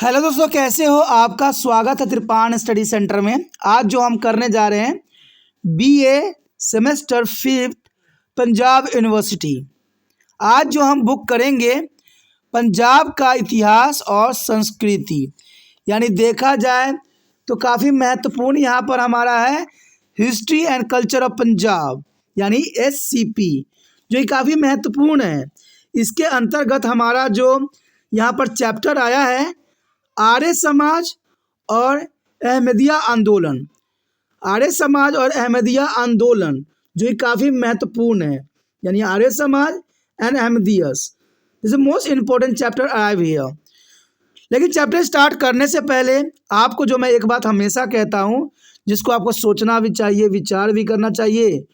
Hello दोस्तों, कैसे हो? आपका स्वागत है त्रिपाण स्टडी सेंटर में। आज जो हम करने जा रहे हैं बीए सेमेस्टर 5 पंजाब यूनिवर्सिटी। आज जो हम बुक करेंगे पंजाब का इतिहास और संस्कृति, यानी देखा जाए तो काफ़ी महत्वपूर्ण यहाँ पर हमारा है history and culture of Punjab, यानी SCP, जो ये काफ़ी महत्वपूर्ण है। इसके अंतर्गत हमारा जो यहाँ पर चैप्टर आया है आर्य समाज और अहमदिया आंदोलन। आर्य समाज और अहमदिया आंदोलन जो ये काफ़ी महत्वपूर्ण है, यानी Arya Samaj and Ahmadiyyas this is most important chapter I hear. लेकिन चैप्टर स्टार्ट करने से पहले आपको जो मैं एक बात हमेशा कहता हूँ, जिसको आपको सोचना भी चाहिए, विचार भी करना चाहिए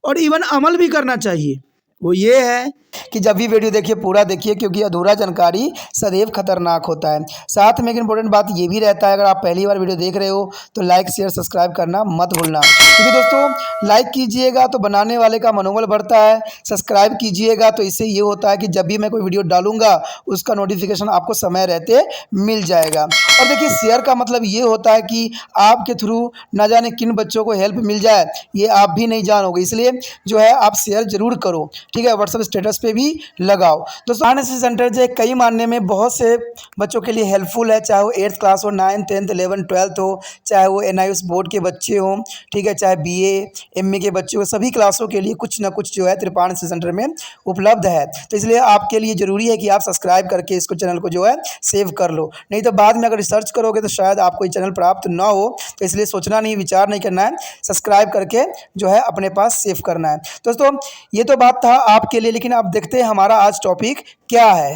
और इवन अमल भी करना चाहिए, वो ये है कि जब भी वीडियो देखिए पूरा देखिए, क्योंकि अधूरा जानकारी सदैव खतरनाक होता है। साथ में एक इम्पोर्टेंट बात ये भी रहता है, अगर आप पहली बार वीडियो देख रहे हो तो लाइक शेयर सब्सक्राइब करना मत भूलना, क्योंकि दोस्तों लाइक कीजिएगा तो बनाने वाले का मनोबल बढ़ता है, सब्सक्राइब कीजिएगा तो इससे ये होता है कि जब भी मैं कोई वीडियो डालूंगा उसका नोटिफिकेशन आपको समय रहते मिल जाएगा। और देखिए शेयर का मतलब ये होता है कि आपके थ्रू ना जाने किन बच्चों को हेल्प मिल जाए, ये आप भी नहीं जानोगे, इसलिए जो है आप शेयर जरूर करो, ठीक है। व्हाट्सएप स्टेटस पे भी लगाओ। दोस्तों RNC सेंटर जो है कई मानने में बहुत से बच्चों के लिए हेल्पफुल है, चाहे वो 8th क्लास हो, 9th 10th 11th 12th हो, चाहे वो NIOS बोर्ड के बच्चे हों, ठीक है, चाहे BA MA के बच्चे हो, सभी क्लासों के लिए कुछ ना कुछ जो है त्रिपाण सेंटर में उपलब्ध है। तो इसलिए आपके लिए ज़रूरी है कि आप सब्सक्राइब करके इसको चैनल को जो है सेव कर लो, नहीं तो बाद में अगर रिसर्च करोगे तो शायद आपको ये चैनल प्राप्त ना हो। तो इसलिए सोचना नहीं, विचार नहीं करना है, सब्सक्राइब करके जो है अपने पास सेव करना है। दोस्तों ये तो बात था आपके लिए, लेकिन आप देखते हैं हमारा आज टॉपिक क्या है।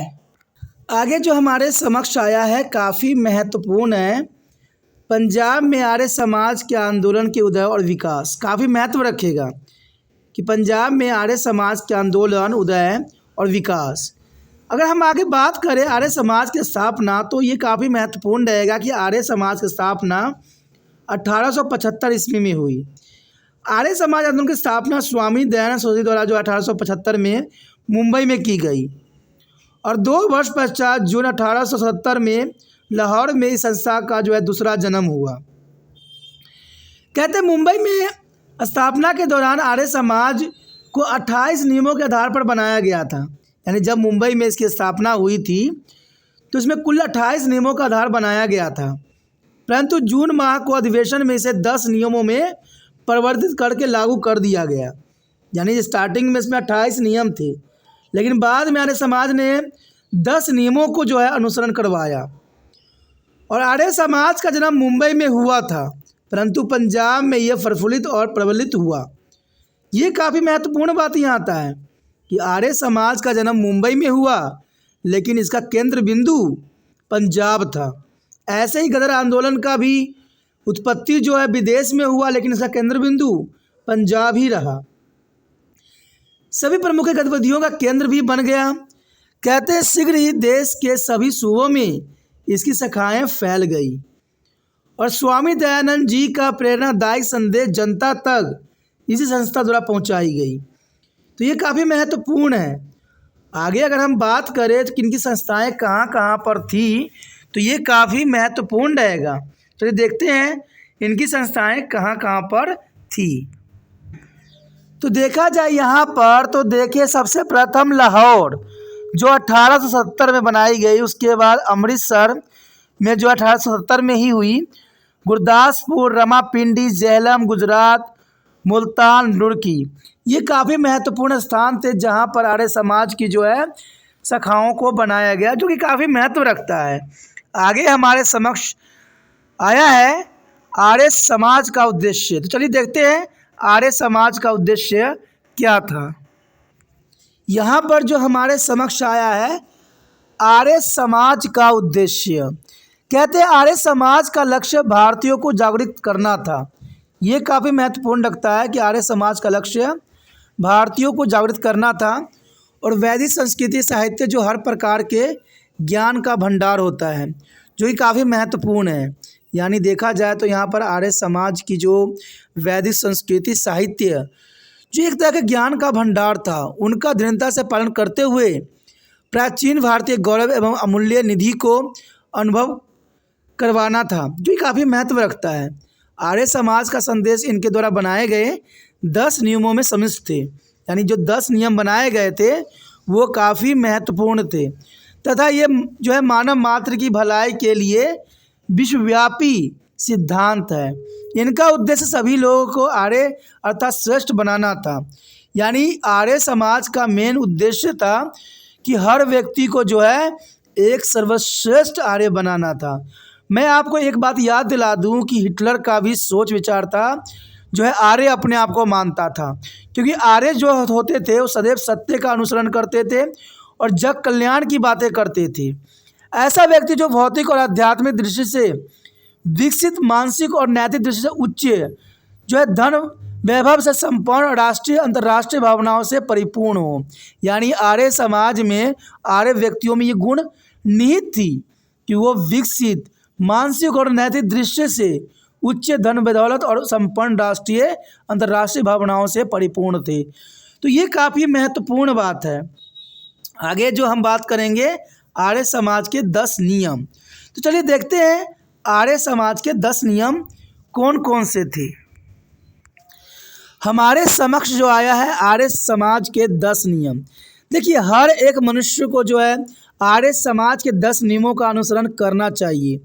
आगे जो हमारे समक्ष आया है काफ़ी महत्वपूर्ण है, पंजाब में आर्य समाज के आंदोलन के उदय और विकास। काफ़ी महत्व रखेगा कि पंजाब में आर्य समाज के आंदोलन, उदय और विकास। अगर हम आगे बात करें आर्य समाज की स्थापना, तो ये काफ़ी महत्वपूर्ण रहेगा कि आर्य समाज की स्थापना 1875 ईस्वी में हुई। आर्य समाज आंदोलन की स्थापना स्वामी दयानंद सरस्वती द्वारा जो 1875 में मुंबई में की गई और 2 वर्ष पश्चात जून 1870 में लाहौर में इस संस्था का जो है दूसरा जन्म हुआ। कहते हैं मुंबई में स्थापना के दौरान आर्य समाज को 28 नियमों के आधार पर बनाया गया था, यानी जब मुंबई में इसकी स्थापना हुई थी तो इसमें कुल 28 नियमों का आधार बनाया गया था, परंतु जून माह को अधिवेशन में इसे 10 नियमों में परिवर्तित करके लागू कर दिया गया। यानी स्टार्टिंग में इसमें 28 नियम थे, लेकिन बाद में आर्य समाज ने 10 नियमों को जो है अनुसरण करवाया। और आर्य समाज का जन्म मुंबई में हुआ था, परंतु पंजाब में यह प्रफुल्लित और प्रबलित हुआ। ये काफ़ी महत्वपूर्ण बात यहाँ आता है कि आर्य समाज का जन्म मुंबई में हुआ, लेकिन इसका केंद्र बिंदु पंजाब था। ऐसे ही गदर आंदोलन का भी उत्पत्ति जो है विदेश में हुआ, लेकिन इसका केंद्र बिंदु पंजाब ही रहा। सभी प्रमुख गतिविधियों का केंद्र भी बन गया। कहते हैं शीघ्र ही देश के सभी सूबों में इसकी शाखाएं फैल गई और स्वामी दयानंद जी का प्रेरणादायक संदेश जनता तक इसी संस्था द्वारा पहुंचाई गई। तो ये काफ़ी महत्वपूर्ण है। आगे अगर हम बात करें तो किनकी संस्थाएं कहाँ कहाँ पर थी, तो ये काफ़ी महत्वपूर्ण रहेगा। तो देखते हैं इनकी संस्थाएं कहाँ कहाँ पर थी। तो देखा जाए यहाँ पर, तो देखिए सबसे प्रथम लाहौर जो 1870 में बनाई गई, उसके बाद अमृतसर में जो 1870 में ही हुई, गुरदासपुर, रमापिंडी, झेलम गुजरात, मुल्तान, रुड़की, ये काफ़ी महत्वपूर्ण स्थान थे जहाँ पर आर्य समाज की जो है शाखाओं को बनाया गया, जो कि काफ़ी महत्व रखता है। आगे हमारे समक्ष आया है आर्य समाज का उद्देश्य। तो चलिए देखते हैं आर्य समाज का उद्देश्य क्या था। यहाँ पर जो हमारे समक्ष आया है आर्य समाज का उद्देश्य, कहते हैं आर्य समाज का लक्ष्य भारतीयों को जागरूक करना था। ये काफ़ी महत्वपूर्ण लगता है कि आर्य समाज का लक्ष्य भारतीयों को जागरूक करना था और वैदिक संस्कृति साहित्य जो हर प्रकार के ज्ञान का भंडार होता है, जो कि काफ़ी महत्वपूर्ण है। यानी देखा जाए तो यहाँ पर आर्य समाज की जो वैदिक संस्कृति साहित्य जो एक तरह के ज्ञान का भंडार था, उनका दृढ़ता से पालन करते हुए प्राचीन भारतीय गौरव एवं अमूल्य निधि को अनुभव करवाना था, जो कि काफ़ी महत्व रखता है। आर्य समाज का संदेश इनके द्वारा बनाए गए 10 नियमों में सम्मिलित थे। यानी जो 10 नियम बनाए गए थे वो काफ़ी महत्वपूर्ण थे तथा ये जो है मानव मात्र की भलाई के लिए विश्वव्यापी सिद्धांत है। इनका उद्देश्य सभी लोगों को आर्य अर्थात श्रेष्ठ बनाना था। यानी आर्य समाज का मेन उद्देश्य था कि हर व्यक्ति को जो है एक सर्वश्रेष्ठ आर्य बनाना था। मैं आपको एक बात याद दिला दूं कि हिटलर का भी सोच विचार था जो है आर्य अपने आप को मानता था, क्योंकि आर्य जो होते थे वो सदैव सत्य का अनुसरण करते थे और जग कल्याण की बातें करते थे। ऐसा व्यक्ति जो भौतिक और आध्यात्मिक दृष्टि से विकसित, मानसिक और नैतिक दृष्टि से उच्च, जो है धन वैभव से संपन्न, राष्ट्रीय अंतर्राष्ट्रीय भावनाओं से परिपूर्ण हो। यानी आर्य समाज में आर्य व्यक्तियों में ये गुण निहित थी कि वो विकसित, मानसिक और नैतिक दृष्टि से उच्च, धन बदौलत और संपन्न, राष्ट्रीय अंतर्राष्ट्रीय भावनाओं से परिपूर्ण थे। तो ये काफ़ी महत्वपूर्ण बात है। आगे जो हम बात करेंगे आर्य समाज के 10 नियम। तो चलिए देखते हैं आर्य समाज के 10 नियम कौन कौन से थे। हमारे समक्ष जो आया है आर्य समाज के 10 नियम। देखिए, हर एक मनुष्य को जो है आर्य समाज के 10 नियमों का अनुसरण करना चाहिए।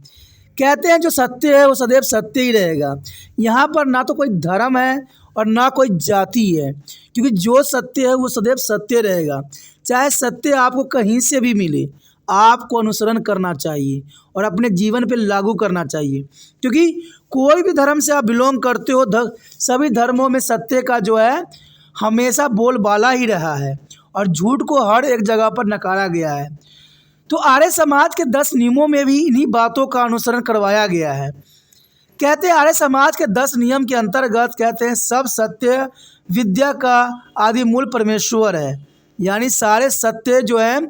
कहते हैं जो सत्य है वो सदैव सत्य ही रहेगा। यहाँ पर ना तो कोई धर्म है और ना कोई जाति है, क्योंकि जो सत्य है वो सदैव सत्य रहेगा। चाहे सत्य आपको कहीं से भी मिले, आपको अनुसरण करना चाहिए और अपने जीवन पे लागू करना चाहिए, क्योंकि कोई भी धर्म से आप बिलोंग करते हो, सभी धर्मों में सत्य का जो है हमेशा बोलबाला ही रहा है और झूठ को हर एक जगह पर नकारा गया है। तो आर्य समाज के 10 नियमों में भी इन्हीं बातों का अनुसरण करवाया गया है। कहते हैं आर्य समाज के 10 नियम के अंतर्गत कहते हैं सब सत्य विद्या का आदि मूल परमेश्वर है। यानी सारे सत्य जो है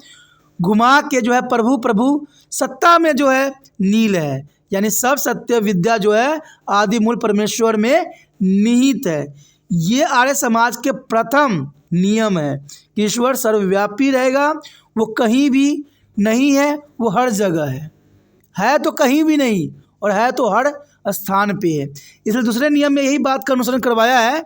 घुमा के जो है प्रभु सत्ता में जो है नील है। यानी सब सत्य विद्या जो है आदि मूल परमेश्वर में निहित है। ये आर्य समाज के प्रथम नियम है कि ईश्वर सर्वव्यापी रहेगा, वो कहीं भी नहीं है, वो हर जगह है तो कहीं भी नहीं और है तो हर स्थान पे है। इसलिए दूसरे नियम में यही बात का अनुसरण करवाया है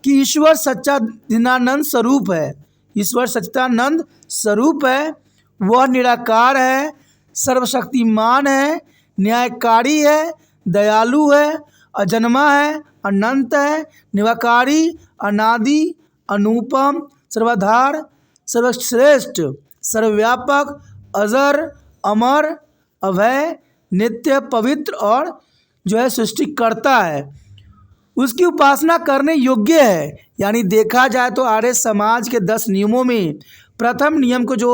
कि ईश्वर सच्चिदानंद स्वरूप है। ईश्वर सच्चिदानंद स्वरूप है, वह निराकार है, सर्वशक्तिमान है, न्यायकारी है, दयालु है, अजन्मा है, अनंत है, निराकारी, अनादि, अनुपम, सर्वाधार, सर्वश्रेष्ठ, सर्वव्यापक, अजर, अमर, अभय, नित्य, पवित्र और जो है सृष्टिकर्ता है। उसकी उपासना करने योग्य है। यानी देखा जाए तो आर्य समाज के 10 नियमों में प्रथम नियम को जो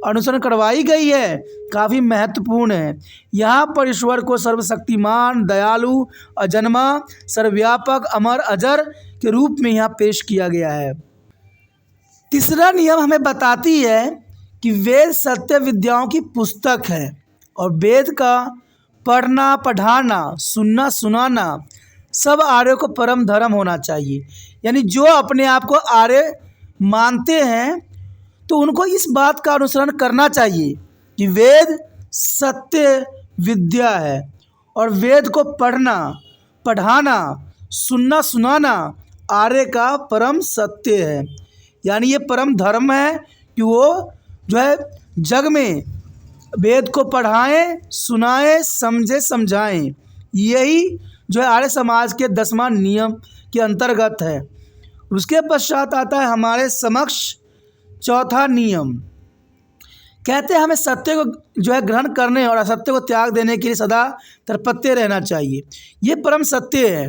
अनुसरण करवाई गई है काफ़ी महत्वपूर्ण है। यहाँ पर ईश्वर को सर्वशक्तिमान, दयालु, अजन्मा, सर्वव्यापक, अमर, अजर के रूप में यहाँ पेश किया गया है। तीसरा नियम हमें बताती है कि वेद सत्य विद्याओं की पुस्तक है और वेद का पढ़ना, पढ़ाना, सुनना, सुनाना सब आर्यों को परम धर्म होना चाहिए। यानी जो अपने आप को आर्य मानते हैं तो उनको इस बात का अनुसरण करना चाहिए कि वेद सत्य विद्या है और वेद को पढ़ना, पढ़ाना, सुनना, सुनाना आर्य का परम सत्य है। यानी ये परम धर्म है कि वो जो है जग में वेद को पढ़ाएं, सुनाएं, समझे, समझाएं। यही जो है आर्य समाज के 10वां नियम के अंतर्गत है। उसके पश्चात आता है हमारे समक्ष चौथा नियम। कहते हैं हमें सत्य को जो है ग्रहण करने और असत्य को त्याग देने के लिए सदा तत्पर रहना चाहिए। ये परम सत्य है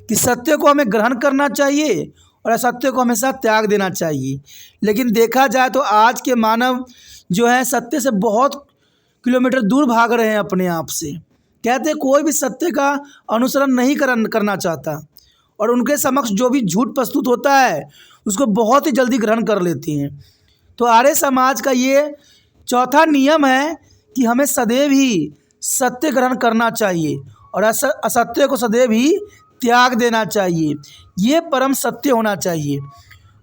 कि सत्य को हमें ग्रहण करना चाहिए और असत्य को हमेशा त्याग देना चाहिए। लेकिन देखा जाए तो आज के मानव जो है सत्य से बहुत किलोमीटर दूर भाग रहे हैं अपने आप से। कहते हैं कोई भी सत्य का अनुसरण नहीं करना चाहता और उनके समक्ष जो भी झूठ प्रस्तुत होता है उसको बहुत ही जल्दी ग्रहण कर लेती हैं। तो आर्य समाज का ये चौथा नियम है कि हमें सदैव ही सत्य ग्रहण करना चाहिए और असत्य को सदैव ही त्याग देना चाहिए। ये परम सत्य होना चाहिए।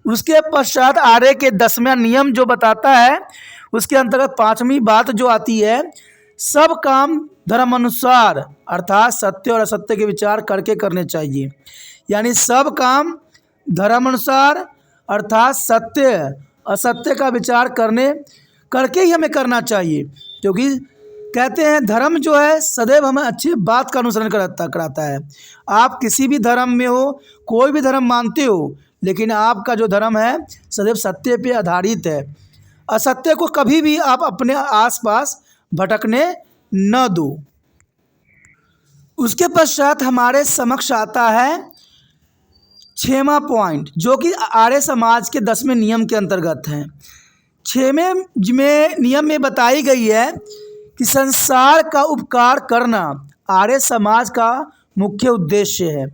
उसके पश्चात आर्य के 10वां नियम जो बताता है उसके अंतर्गत 5वीं बात जो आती है, सब काम धर्म अनुसार अर्थात सत्य और असत्य के विचार करके करने चाहिए। यानी सब काम धर्म अनुसार अर्थात सत्य असत्य का विचार करके ही हमें करना चाहिए, क्योंकि कहते हैं धर्म जो है सदैव हमें अच्छी बात का अनुसरण कराता है। आप किसी भी धर्म में हो, कोई भी धर्म मानते हो, लेकिन आपका जो धर्म है सदैव सत्य पे आधारित है। असत्य को कभी भी आप अपने आसपास भटकने न दो। उसके पश्चात हमारे समक्ष आता है 6वां पॉइंट, जो कि आर्य समाज के 10वें नियम के अंतर्गत है। 6वें नियम में बताई गई है कि संसार का उपकार करना आर्य समाज का मुख्य उद्देश्य है।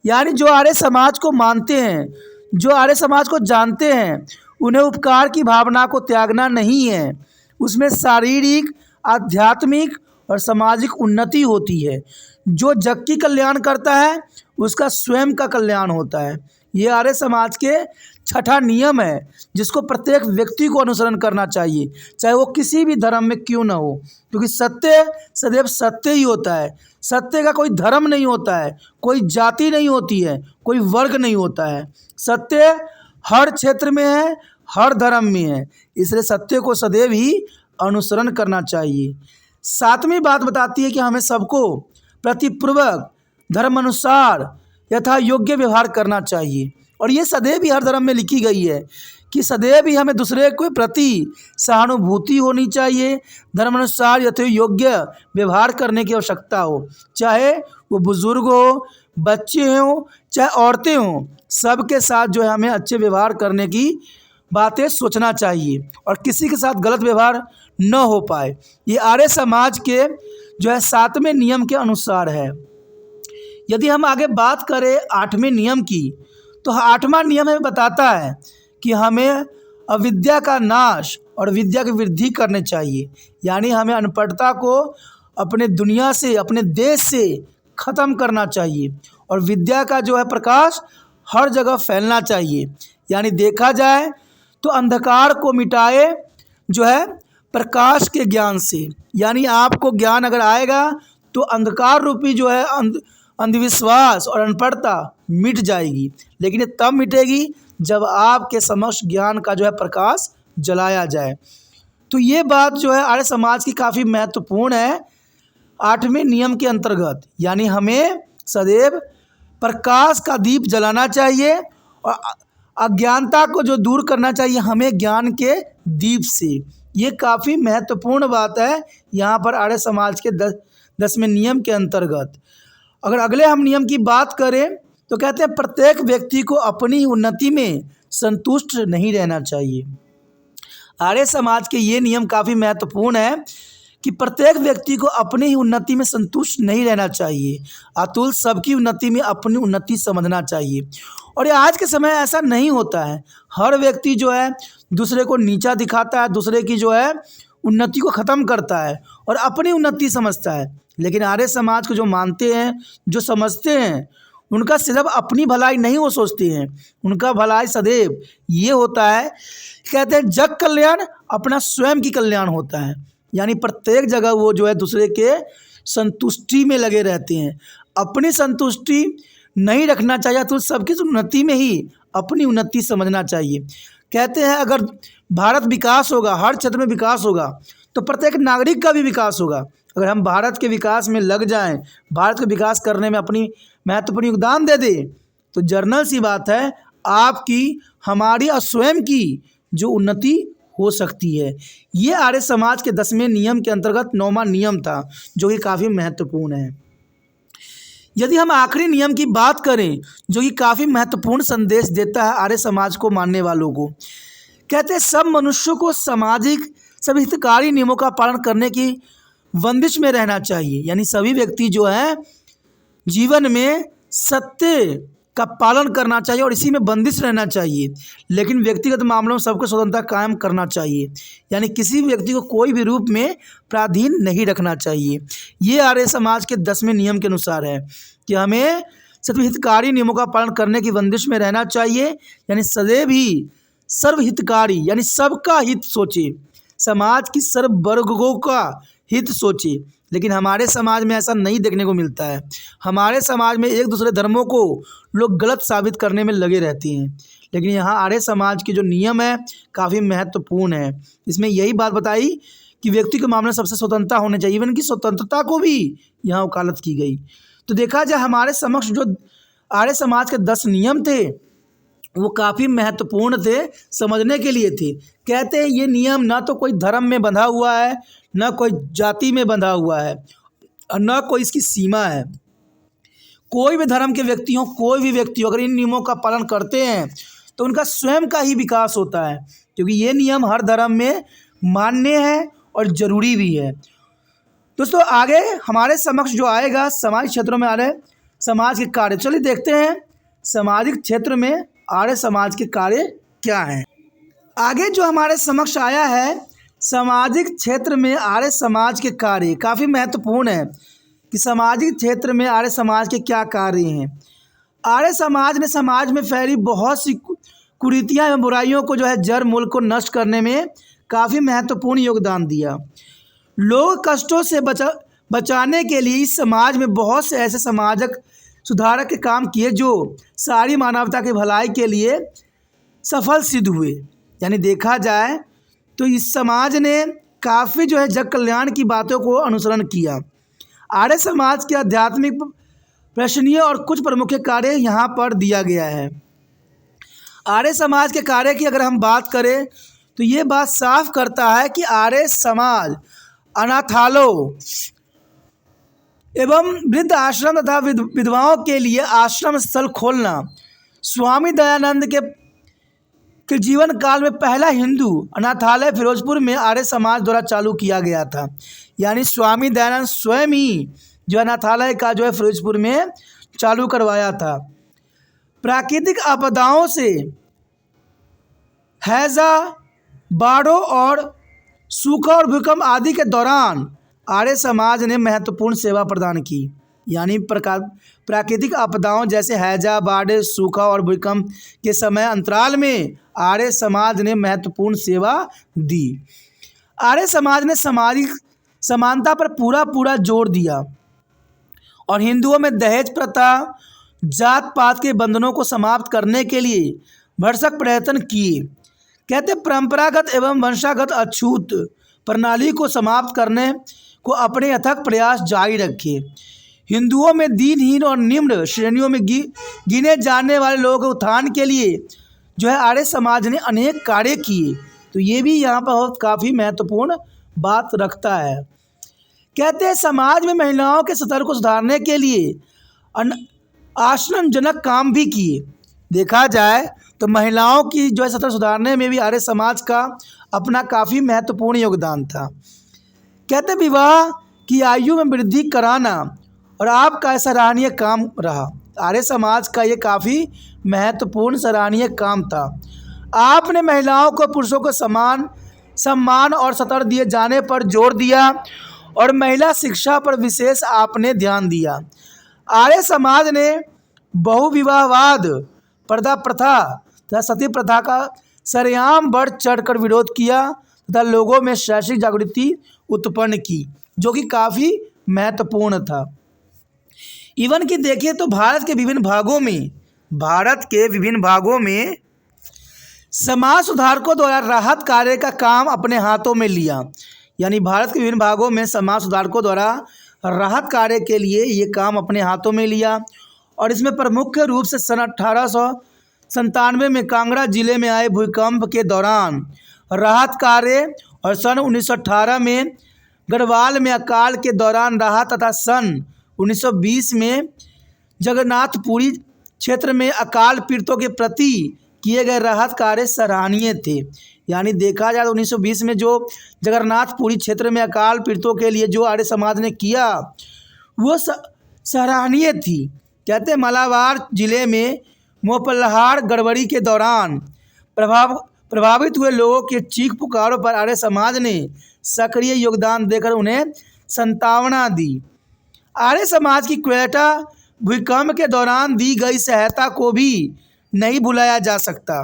यानी जो आर्य समाज को मानते हैं, जो आर्य समाज को जानते हैं, उन्हें उपकार की भावना को त्यागना नहीं है। उसमें शारीरिक, आध्यात्मिक और सामाजिक उन्नति होती है। जो जग की कल्याण करता है उसका स्वयं का कल्याण होता है। ये आर्य समाज के 6ठा नियम है, जिसको प्रत्येक व्यक्ति को अनुसरण करना चाहिए, चाहे वो किसी भी धर्म में क्यों ना हो, क्योंकि सत्य सदैव सत्य ही होता है। सत्य का कोई धर्म नहीं होता है, कोई जाति नहीं होती है, कोई वर्ग नहीं होता है। सत्य हर क्षेत्र में है, हर धर्म में है, इसलिए सत्य को सदैव ही अनुसरण करना चाहिए। 7वीं बात बताती है कि हमें सबको प्रतिपूर्वक धर्म अनुसार यथा योग्य व्यवहार करना चाहिए। और ये सदैव ही हर धर्म में लिखी गई है कि सदैव ही हमें दूसरे के प्रति सहानुभूति होनी चाहिए, धर्म अनुसार यथा योग्य व्यवहार करने की आवश्यकता हो। चाहे वो बुजुर्ग हो, बच्चे हों, चाहे औरतें हों, सबके साथ जो है हमें अच्छे व्यवहार करने की बातें सोचना चाहिए और किसी के साथ गलत व्यवहार न हो पाए। ये आर्य समाज के जो है 7वें नियम के अनुसार है। यदि हम आगे बात करें 8वें नियम की, तो 8वां नियम हमें बताता है कि हमें अविद्या का नाश और विद्या की वृद्धि करनी चाहिए। यानी हमें अनपढ़ता को अपने दुनिया से, अपने देश से ख़त्म करना चाहिए और विद्या का जो है प्रकाश हर जगह फैलना चाहिए। यानी देखा जाए तो अंधकार को मिटाए जो है प्रकाश के ज्ञान से। यानी आपको ज्ञान अगर आएगा तो अंधकार रूपी जो है अंधविश्वास और अनपढ़ता मिट जाएगी। लेकिन ये तब मिटेगी जब आपके समक्ष ज्ञान का जो है प्रकाश जलाया जाए। तो ये बात जो है आर्य समाज की काफ़ी महत्वपूर्ण है 8वें नियम के अंतर्गत। यानी हमें सदैव प्रकाश का दीप जलाना चाहिए और अज्ञानता को जो दूर करना चाहिए हमें ज्ञान के दीप से। ये काफ़ी महत्वपूर्ण बात है यहाँ पर आर्य समाज के 10वें नियम के अंतर्गत। अगर अगले हम नियम की बात करें तो कहते हैं प्रत्येक व्यक्ति को अपनी उन्नति में संतुष्ट नहीं रहना चाहिए। आर्य समाज के ये नियम काफ़ी महत्वपूर्ण है कि प्रत्येक व्यक्ति को अपनी ही उन्नति में संतुष्ट नहीं रहना चाहिए, अतुल सबकी उन्नति में अपनी उन्नति समझना चाहिए। और ये आज के समय ऐसा नहीं होता है। हर व्यक्ति जो है दूसरे को नीचा दिखाता है, दूसरे की जो है उन्नति को ख़त्म करता है और अपनी उन्नति समझता है। लेकिन आर्य समाज को जो मानते हैं, जो समझते हैं, उनका सिर्फ अपनी भलाई नहीं वो सोचते हैं, उनका भलाई सदैव ये होता है, कहते हैं जग कल्याण अपना स्वयं की कल्याण होता है। यानी प्रत्येक जगह वो जो है दूसरे के संतुष्टि में लगे रहते हैं, अपनी संतुष्टि नहीं रखना चाहिए, तो सबकी उन्नति में ही अपनी उन्नति समझना चाहिए। कहते हैं अगर भारत विकास होगा, हर क्षेत्र में विकास होगा, तो प्रत्येक नागरिक का भी विकास होगा। अगर हम भारत के विकास में लग जाएं, भारत को विकास करने में अपनी महत्वपूर्ण योगदान दे दें, तो जर्नल सी बात है आपकी, हमारी और स्वयं की जो उन्नति हो सकती है। ये आर्य समाज के 10वें नियम के अंतर्गत 9वां नियम था, जो कि काफ़ी महत्वपूर्ण है। यदि हम आखिरी नियम की बात करें, जो कि काफ़ी महत्वपूर्ण संदेश देता है आर्य समाज को मानने वालों को, कहते हैं सब मनुष्यों को सामाजिक सभी हितकारी नियमों का पालन करने की बंदिश में रहना चाहिए। यानी सभी व्यक्ति जो है जीवन में सत्य का पालन करना चाहिए और इसी में बंदिश रहना चाहिए, लेकिन व्यक्तिगत मामलों में सबको स्वतंत्रता कायम करना चाहिए। यानी किसी भी व्यक्ति को कोई भी रूप में पराधीन नहीं रखना चाहिए। ये आर्य समाज के 10वें नियम के अनुसार है कि हमें सभी हितकारी नियमों का पालन करने की बंदिश में रहना चाहिए। यानी सदैव ही सर्वहितकारी यानी सबका हित सोचे, समाज की सर्व वर्गों का हित सोचे। लेकिन हमारे समाज में ऐसा नहीं देखने को मिलता है। हमारे समाज में एक दूसरे धर्मों को लोग गलत साबित करने में लगे रहते हैं। लेकिन यहाँ आर्य समाज के जो नियम है काफ़ी महत्वपूर्ण है। इसमें यही बात बताई कि व्यक्ति के मामले में सबसे स्वतंत्रता होनी चाहिए, इवन की स्वतंत्रता को भी यहाँ वकालत की गई। तो देखा जाए हमारे समक्ष जो आर्य समाज के 10 नियम थे वो काफ़ी महत्वपूर्ण थे, समझने के लिए थे। कहते हैं ये नियम ना तो कोई धर्म में बंधा हुआ है, ना कोई जाति में बंधा हुआ है, और ना कोई इसकी सीमा है। कोई भी धर्म के व्यक्ति हो, कोई भी व्यक्ति हो, अगर इन नियमों का पालन करते हैं तो उनका स्वयं का ही विकास होता है, क्योंकि ये नियम हर धर्म में मान्य है और ज़रूरी भी है। दोस्तों आगे हमारे समक्ष जो आएगा सामाजिक क्षेत्रों में आर्य समाज के कार्य, चलिए देखते हैं सामाजिक क्षेत्र में आर्य समाज के कार्य क्या हैं। आगे जो हमारे समक्ष आया है सामाजिक क्षेत्र में आर्य समाज के कार्य, काफ़ी महत्वपूर्ण है कि सामाजिक क्षेत्र में आर्य समाज के क्या कार्य हैं। आर्य समाज ने समाज में फैली बहुत सी कुरीतियाँ एवं बुराइयों को जो है जड़ मूल को नष्ट करने में काफ़ी महत्वपूर्ण योगदान दिया। लोग कष्टों से बचाने के लिए इस समाज में बहुत से ऐसे समाजक सुधारक के काम किए जो सारी मानवता की भलाई के लिए सफल सिद्ध हुए। यानी देखा जाए तो इस समाज ने काफ़ी जो है जग कल्याण की बातों को अनुसरण किया। आर्य समाज के आध्यात्मिक प्रश्नीय और कुछ प्रमुख कार्य यहाँ पर दिया गया है। आर्य समाज के कार्य की अगर हम बात करें तो ये बात साफ करता है कि आर्य समाज अनाथालयों एवं वृद्ध आश्रम तथा विधवाओं के लिए आश्रम स्थल खोलना स्वामी दयानंद के जीवन काल में पहला हिंदू अनाथालय फिरोजपुर में आर्य समाज द्वारा चालू किया गया था। यानी स्वामी दयानंद स्वयं ही जो अनाथालय का जो है फिरोजपुर में चालू करवाया था। प्राकृतिक आपदाओं से हैजा, बाढ़ों और सूखा और भूकंप आदि के दौरान आर्य समाज ने महत्वपूर्ण सेवा प्रदान की। यानी प्राकृतिक आपदाओं जैसे हैजा, बाढ़, सूखा और भूकंप के समय अंतराल में आर्य समाज ने महत्वपूर्ण सेवा दी। आर्य समाज ने सामाजिक समानता पर पूरा जोर दिया और हिंदुओं में दहेज प्रथा, जात पात के बंधनों को समाप्त करने के लिए भरसक प्रयत्न किए। कहते परंपरागत एवं वंशागत अछूत प्रणाली को समाप्त करने को अपने अथक प्रयास जारी रखे। हिंदुओं में दीनहीन और निम्न श्रेणियों में गिने जाने वाले लोगों के उत्थान के लिए जो है आर्य समाज ने अनेक कार्य किए। तो ये भी यहाँ पर काफ़ी महत्वपूर्ण बात रखता है। कहते हैं समाज में महिलाओं के स्तर को सुधारने के लिए आश्रमजनक काम भी किए। देखा जाए तो महिलाओं की जो है स्तर सुधारने में भी आर्य समाज का अपना काफ़ी महत्वपूर्ण योगदान था। कहते विवाह की आयु में वृद्धि कराना और आपका सराहनीय काम रहा। आर्य समाज का ये काफ़ी महत्वपूर्ण सराहनीय काम था। आपने महिलाओं को पुरुषों को समान सम्मान और स्तर दिए जाने पर जोर दिया और महिला शिक्षा पर विशेष आपने ध्यान दिया। आर्य समाज ने बहुविवाहवाद, पर्दा प्रथा तथा सती प्रथा का सरेआम बढ़ चढ़कर विरोध किया तथा लोगों में शैक्षिक जागृति उत्पन्न की, जो कि काफ़ी महत्वपूर्ण था। इवन कि देखिए तो भारत के विभिन्न भागों में समाज सुधारकों द्वारा राहत कार्य का काम अपने हाथों में लिया। यानी भारत के विभिन्न भागों में समाज सुधारकों द्वारा राहत कार्य के लिए ये काम अपने हाथों में लिया और इसमें प्रमुख रूप से सन 1897 में कांगड़ा जिले में आए भूकंप के दौरान राहत कार्य और सन 1918 में गढ़वाल में अकाल के दौरान राहत तथा सन 1920 में जगन्नाथपुरी क्षेत्र में अकाल पीड़ितों के प्रति किए गए राहत कार्य सराहनीय थे। यानी देखा जाए तो 1920 में जो जगन्नाथपुरी क्षेत्र में अकाल पीड़ितों के लिए जो आर्य समाज ने किया वो सराहनीय थी। कहते हैं मालाबार जिले में मोपल्हार गड़बड़ी के दौरान प्रभावित हुए लोगों के चीख पुकारों पर आर्य समाज ने सक्रिय योगदान देकर उन्हें सांत्वना दी। आर्य समाज की क्वेटा भूकंप के दौरान दी गई सहायता को भी नहीं भुलाया जा सकता।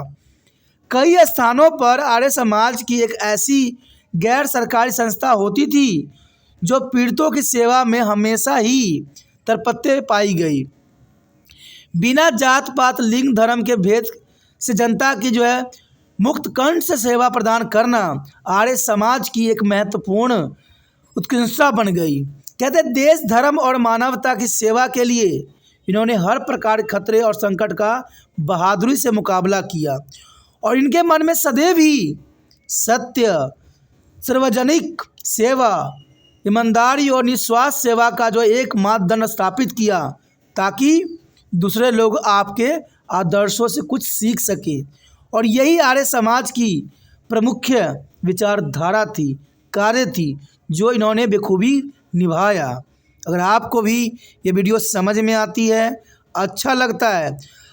कई स्थानों पर आर्य समाज की एक ऐसी गैर सरकारी संस्था होती थी जो पीड़ितों की सेवा में हमेशा ही तरपते पाई गई। बिना जात पात लिंग धर्म के भेद से जनता की मुक्त कंठ से सेवा प्रदान करना आर्य समाज की एक महत्वपूर्ण उत्कृष्टता बन गई। कहते देश धर्म और मानवता की सेवा के लिए इन्होंने हर प्रकार के खतरे और संकट का बहादुरी से मुकाबला किया और इनके मन में सदैव ही सत्य, सार्वजनिक सेवा, ईमानदारी और निस्वार्थ सेवा का एक मानदंड स्थापित किया ताकि दूसरे लोग आपके आदर्शों से कुछ सीख सके। और यही आर्य समाज की प्रमुख विचारधारा थी, कार्य थी, जो इन्होंने बखूबी निभाया। अगर आपको भी ये वीडियो समझ में आती है, अच्छा लगता है,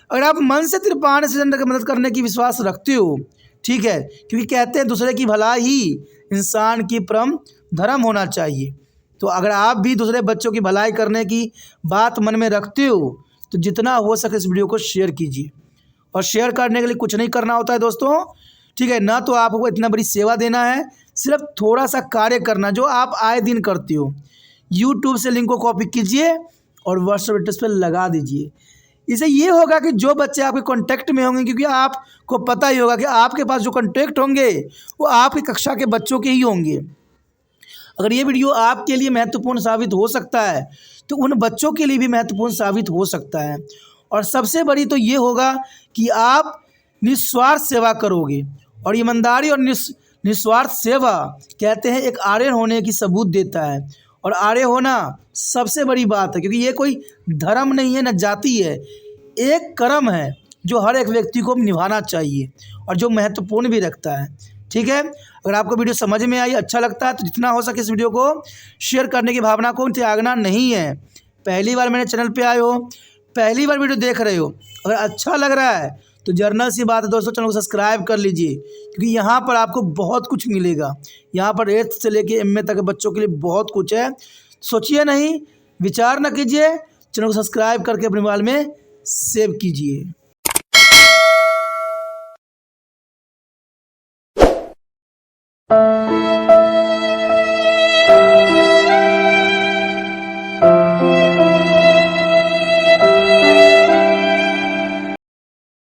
अगर आप मन से तिरपान स्टडी की मदद करने की विश्वास रखते हो, ठीक है, क्योंकि कहते हैं दूसरे की भलाई ही इंसान की परम धर्म होना चाहिए। तो अगर आप भी दूसरे बच्चों की भलाई करने की बात मन में रखते हो तो जितना हो सके इस वीडियो को शेयर कीजिए। और शेयर करने के लिए कुछ नहीं करना होता है दोस्तों, ठीक है, ना तो आपको इतना बड़ी सेवा देना है, सिर्फ थोड़ा सा कार्य करना जो आप आए दिन करते हो। यूट्यूब से लिंक को कॉपी कीजिए और व्हाट्सएप स्टेटस पर लगा दीजिए। इससे ये होगा कि जो बच्चे आपके कांटेक्ट में होंगे, क्योंकि आपको पता ही होगा कि आपके पास जो कांटेक्ट होंगे वो आपकी कक्षा के बच्चों के ही होंगे। अगर ये वीडियो आपके लिए महत्वपूर्ण साबित हो सकता है तो उन बच्चों के लिए भी महत्वपूर्ण साबित हो सकता है। और सबसे बड़ी तो ये होगा कि आप निस्वार्थ सेवा करोगे, और ईमानदारी और निस्वार्थ सेवा कहते हैं एक आर्य होने की सबूत देता है। और आर्य होना सबसे बड़ी बात है, क्योंकि ये कोई धर्म नहीं है, न जाति है, एक कर्म है जो हर एक व्यक्ति को निभाना चाहिए और जो महत्वपूर्ण भी रखता है। ठीक है, अगर आपको वीडियो समझ में आई, अच्छा लगता है तो जितना हो सके इस वीडियो को शेयर करने की भावना को त्यागना नहीं है। पहली बार मेरे चैनल पे आए हो, पहली बार वीडियो देख रहे हो, अगर अच्छा लग रहा है तो जर्नल सी बात है दोस्तों, चैनल को सब्सक्राइब कर लीजिए, क्योंकि यहाँ पर आपको बहुत कुछ मिलेगा। यहाँ पर 8th से लेके MA तक बच्चों के लिए बहुत कुछ है। सोचिए नहीं, विचार न कीजिए, चैनल को सब्सक्राइब करके अपने मोबाइल में सेव कीजिए।